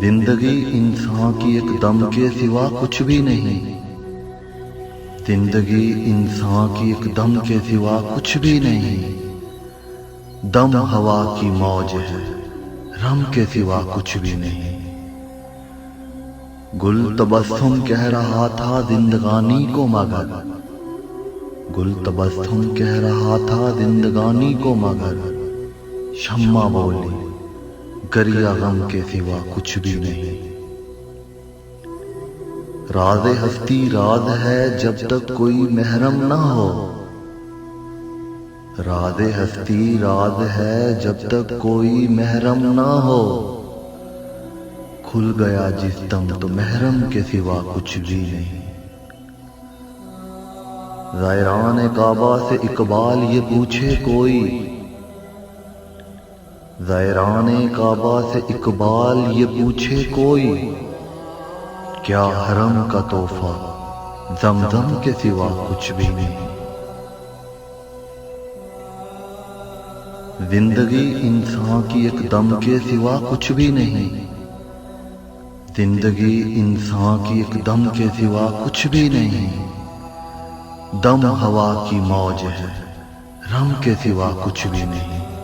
زندگی انسان کی ایک دم کے سوا کچھ بھی نہیں، زندگی انسان کی ایک دم کے سوا کچھ بھی نہیں، دم ہوا کی موج ہے، رم کے سوا کچھ بھی نہیں۔ گل تبسم کہہ رہا تھا زندگانی کو مگر، گل تبسم کہہ رہا تھا زندگانی کو مگر، شمع بولی گریہ غم کے سوا کچھ بھی نہیں۔ راز ہستی راز ہے جب تک کوئی محرم نہ ہو، راز ہستی راز ہے جب تک کوئی محرم نہ ہو، کھل گیا جس دم تو محرم کے سوا کچھ بھی نہیں۔ زائران کعبہ سے اقبال یہ پوچھے کوئی، زائران کعبہ سے اقبال یہ پوچھے کوئی، کیا حرم کا تحفہ زمزم کے سوا کچھ بھی نہیں۔ زندگی انسان کی ایک دم کے سوا کچھ بھی نہیں، زندگی انسان کی ایک دم کے سوا کچھ بھی نہیں، دم ہوا کی موج ہے، رم کے سوا کچھ بھی نہیں۔